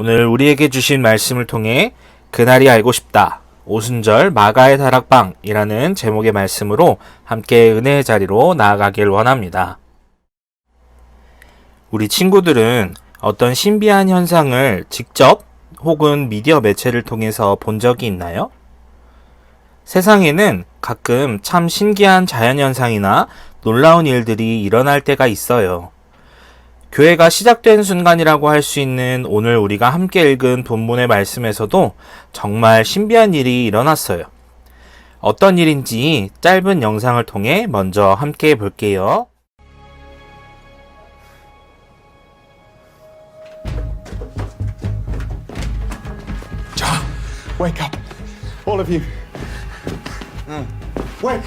오늘 우리에게 주신 말씀을 통해 그날이 알고 싶다. 오순절 마가의 다락방이라는 제목의 말씀으로 함께 은혜의 자리로 나아가길 원합니다. 우리 친구들은 어떤 신비한 현상을 직접 혹은 미디어 매체를 통해서 본 적이 있나요? 세상에는 가끔 참 신기한 자연현상이나 놀라운 일들이 일어날 때가 있어요. 교회가 시작된 순간이라고 할 수 있는 오늘 우리가 함께 읽은 본문의 말씀에서도 정말 신비한 일이 일어났어요. 어떤 일인지 짧은 영상을 통해 먼저 함께 볼게요. John, wake up. All of you. Wake.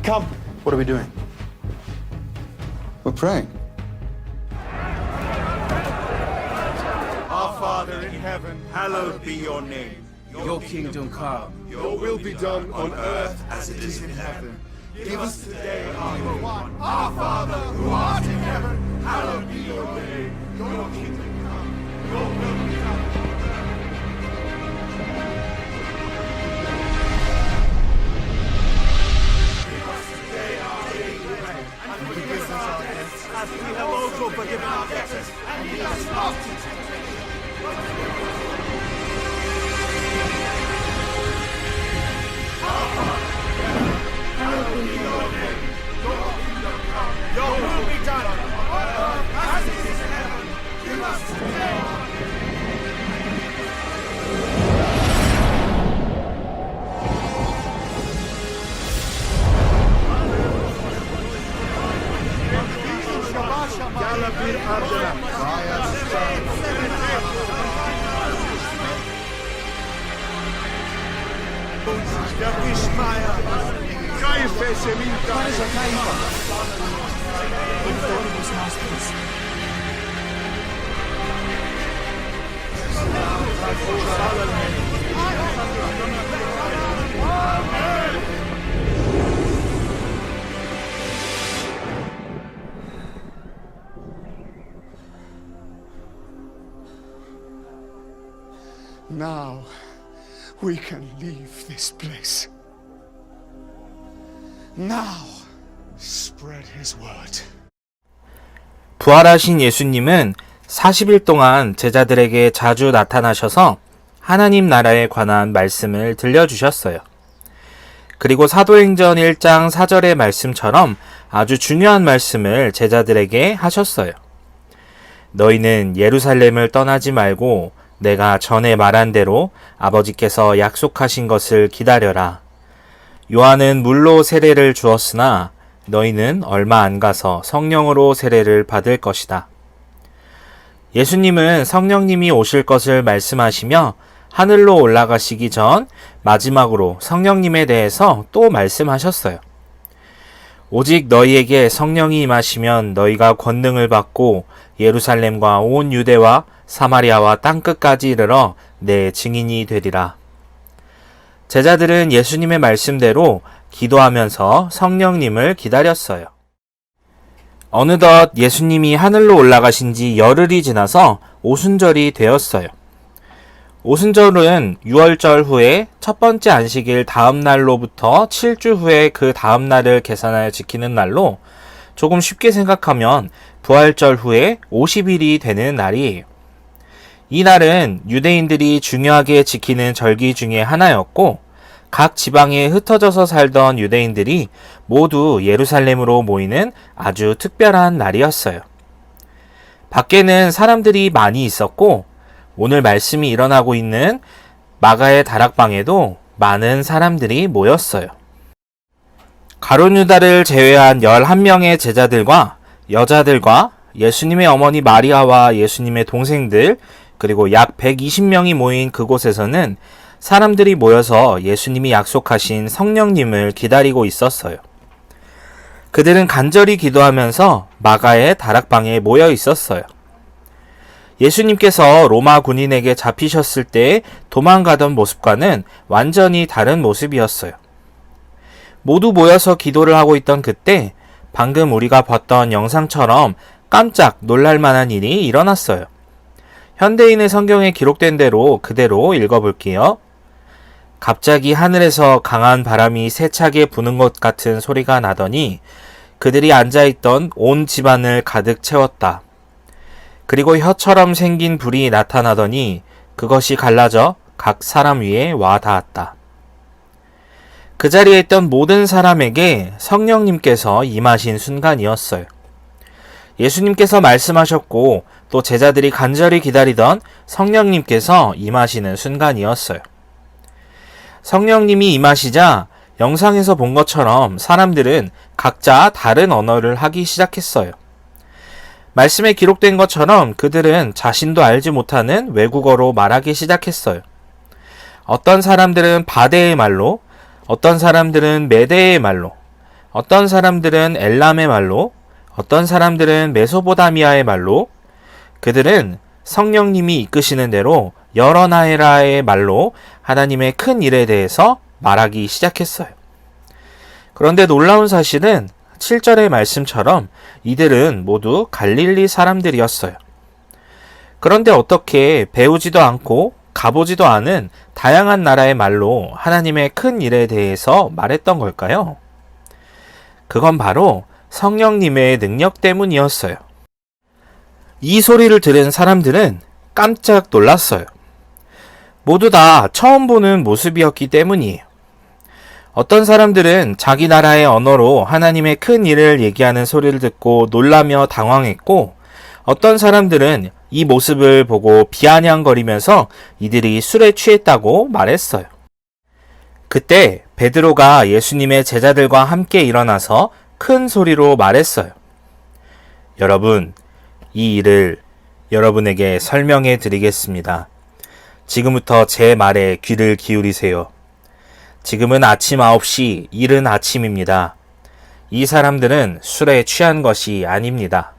Come. What are we doing? We're praying. Our Father in heaven, hallowed be your name. Your kingdom come. Your will be done on earth as it is in heaven. Give us today our daily bread. Our Father who art in heaven, hallowed be your name. Your kingdom come. Your will be done. Give us today our daily bread, and forgive us our debts, as we have also forgiven our debtors, and lead us not into temptation. Your will be done on earth as it is in heaven. Give us today. Now we can leave this place. Now spread his word. 부활하신 예수님은 40일 동안 제자들에게 자주 나타나셔서 하나님 나라에 관한 말씀을 들려주셨어요. 그리고 사도행전 1장 4절의 말씀처럼 아주 중요한 말씀을 제자들에게 하셨어요. 너희는 예루살렘을 떠나지 말고 내가 전에 말한 대로 아버지께서 약속하신 것을 기다려라. 요한은 물로 세례를 주었으나 너희는 얼마 안 가서 성령으로 세례를 받을 것이다. 예수님은 성령님이 오실 것을 말씀하시며 하늘로 올라가시기 전 마지막으로 성령님에 대해서 또 말씀하셨어요. 오직 너희에게 성령이 임하시면 너희가 권능을 받고 예루살렘과 온 유대와 사마리아와 땅끝까지 이르러 내 증인이 되리라. 제자들은 예수님의 말씀대로 기도하면서 성령님을 기다렸어요. 어느덧 예수님이 하늘로 올라가신 지 열흘이 지나서 오순절이 되었어요. 오순절은 유월절 후에 첫 번째 안식일 다음 날로부터 7주 후에 그 다음 날을 계산하여 지키는 날로 조금 쉽게 생각하면 부활절 후에 50일이 되는 날이에요. 이 날은 유대인들이 중요하게 지키는 절기 중에 하나였고 각 지방에 흩어져서 살던 유대인들이 모두 예루살렘으로 모이는 아주 특별한 날이었어요. 밖에는 사람들이 많이 있었고 오늘 말씀이 일어나고 있는 마가의 다락방에도 많은 사람들이 모였어요. 가룟 유다를 제외한 11명의 제자들과 여자들과 예수님의 어머니 마리아와 예수님의 동생들 그리고 약 120명이 모인 그곳에서는 사람들이 모여서 예수님이 약속하신 성령님을 기다리고 있었어요. 그들은 간절히 기도하면서 마가의 다락방에 모여 있었어요. 예수님께서 로마 군인에게 잡히셨을 때 도망가던 모습과는 완전히 다른 모습이었어요. 모두 모여서 기도를 하고 있던 그때 방금 우리가 봤던 영상처럼 깜짝 놀랄 만한 일이 일어났어요. 현대인의 성경에 기록된 대로 그대로 읽어볼게요. 갑자기 하늘에서 강한 바람이 세차게 부는 것 같은 소리가 나더니 그들이 앉아있던 온 집안을 가득 채웠다. 그리고 혀처럼 생긴 불이 나타나더니 그것이 갈라져 각 사람 위에 와 닿았다. 그 자리에 있던 모든 사람에게 성령님께서 임하신 순간이었어요. 예수님께서 말씀하셨고 또 제자들이 간절히 기다리던 성령님께서 임하시는 순간이었어요. 성령님이 임하시자 영상에서 본 것처럼 사람들은 각자 다른 언어를 하기 시작했어요. 말씀에 기록된 것처럼 그들은 자신도 알지 못하는 외국어로 말하기 시작했어요. 어떤 사람들은 바데의 말로, 어떤 사람들은 메데의 말로, 어떤 사람들은 엘람의 말로, 어떤 사람들은 메소포타미아의 말로, 그들은 성령님이 이끄시는 대로 여러 나라의 말로 하나님의 큰 일에 대해서 말하기 시작했어요. 그런데 놀라운 사실은 7절의 말씀처럼 이들은 모두 갈릴리 사람들이었어요. 그런데 어떻게 배우지도 않고 가보지도 않은 다양한 나라의 말로 하나님의 큰 일에 대해서 말했던 걸까요? 그건 바로 성령님의 능력 때문이었어요. 이 소리를 들은 사람들은 깜짝 놀랐어요. 모두 다 처음 보는 모습이었기 때문이에요. 어떤 사람들은 자기 나라의 언어로 하나님의 큰 일을 얘기하는 소리를 듣고 놀라며 당황했고, 어떤 사람들은 이 모습을 보고 비아냥거리면서 이들이 술에 취했다고 말했어요. 그때 베드로가 예수님의 제자들과 함께 일어나서 큰 소리로 말했어요. 여러분, 이 일을 여러분에게 설명해 드리겠습니다. 지금부터 제 말에 귀를 기울이세요. 지금은 아침 9시, 이른 아침입니다. 이 사람들은 술에 취한 것이 아닙니다.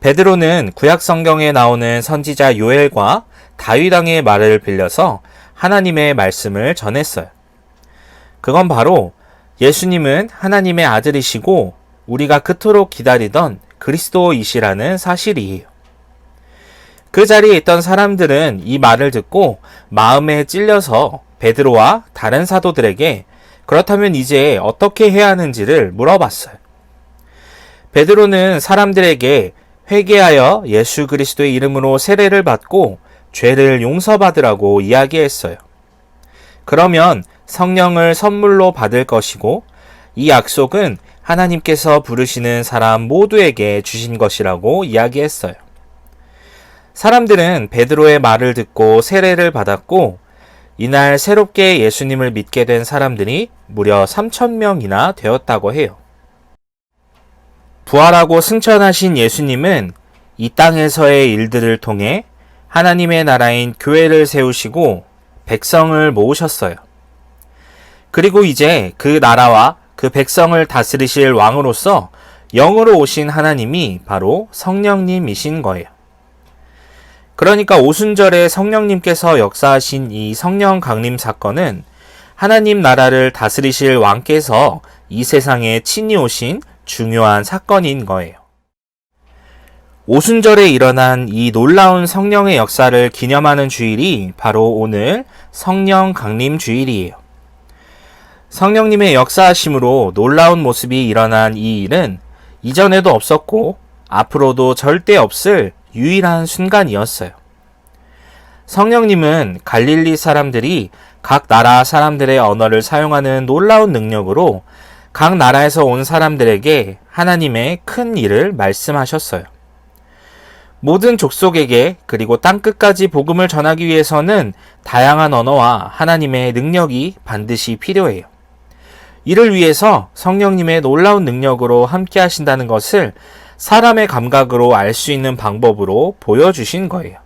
베드로는 구약 성경에 나오는 선지자 요엘과 다윗 왕의 말을 빌려서 하나님의 말씀을 전했어요. 그건 바로 예수님은 하나님의 아들이시고 우리가 그토록 기다리던 그리스도이시라는 사실이에요. 그 자리에 있던 사람들은 이 말을 듣고 마음에 찔려서 베드로와 다른 사도들에게 그렇다면 이제 어떻게 해야 하는지를 물어봤어요. 베드로는 사람들에게 회개하여 예수 그리스도의 이름으로 세례를 받고 죄를 용서받으라고 이야기했어요. 그러면 성령을 선물로 받을 것이고 이 약속은 하나님께서 부르시는 사람 모두에게 주신 것이라고 이야기했어요. 사람들은 베드로의 말을 듣고 세례를 받았고 이날 새롭게 예수님을 믿게 된 사람들이 무려 3,000명이나 되었다고 해요. 부활하고 승천하신 예수님은 이 땅에서의 일들을 통해 하나님의 나라인 교회를 세우시고 백성을 모으셨어요. 그리고 이제 그 나라와 그 백성을 다스리실 왕으로서 영으로 오신 하나님이 바로 성령님이신 거예요. 그러니까 오순절에 성령님께서 역사하신 이 성령 강림 사건은 하나님 나라를 다스리실 왕께서 이 세상에 친히 오신 중요한 사건인 거예요. 오순절에 일어난 이 놀라운 성령의 역사를 기념하는 주일이 바로 오늘 성령 강림 주일이에요. 성령님의 역사하심으로 놀라운 모습이 일어난 이 일은 이전에도 없었고 앞으로도 절대 없을 유일한 순간이었어요. 성령님은 갈릴리 사람들이 각 나라 사람들의 언어를 사용하는 놀라운 능력으로 각 나라에서 온 사람들에게 하나님의 큰 일을 말씀하셨어요. 모든 족속에게 그리고 땅끝까지 복음을 전하기 위해서는 다양한 언어와 하나님의 능력이 반드시 필요해요. 이를 위해서 성령님의 놀라운 능력으로 함께 하신다는 것을 사람의 감각으로 알 수 있는 방법으로 보여주신 거예요.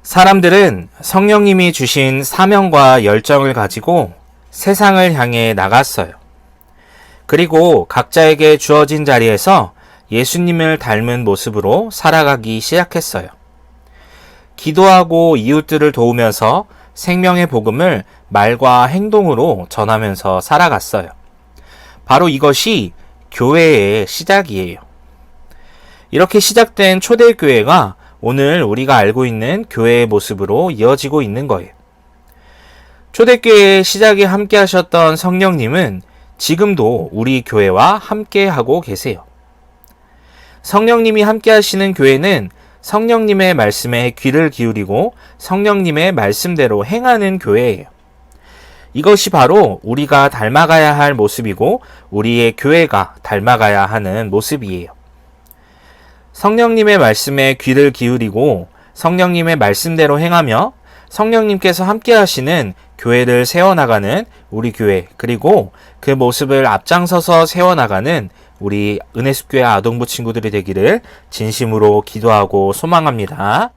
사람들은 성령님이 주신 사명과 열정을 가지고 세상을 향해 나갔어요. 그리고 각자에게 주어진 자리에서 예수님을 닮은 모습으로 살아가기 시작했어요. 기도하고 이웃들을 도우면서 생명의 복음을 말과 행동으로 전하면서 살아갔어요. 바로 이것이 교회의 시작이에요. 이렇게 시작된 초대교회가 오늘 우리가 알고 있는 교회의 모습으로 이어지고 있는 거예요. 초대교회의 시작에 함께 하셨던 성령님은 지금도 우리 교회와 함께 하고 계세요. 성령님이 함께 하시는 교회는 성령님의 말씀에 귀를 기울이고 성령님의 말씀대로 행하는 교회예요. 이것이 바로 우리가 닮아가야 할 모습이고 우리의 교회가 닮아가야 하는 모습이에요. 성령님의 말씀에 귀를 기울이고 성령님의 말씀대로 행하며 성령님께서 함께 하시는 교회를 세워나가는 우리 교회, 그리고 그 모습을 앞장서서 세워나가는 우리 은혜숲교회 아동부 친구들이 되기를 진심으로 기도하고 소망합니다.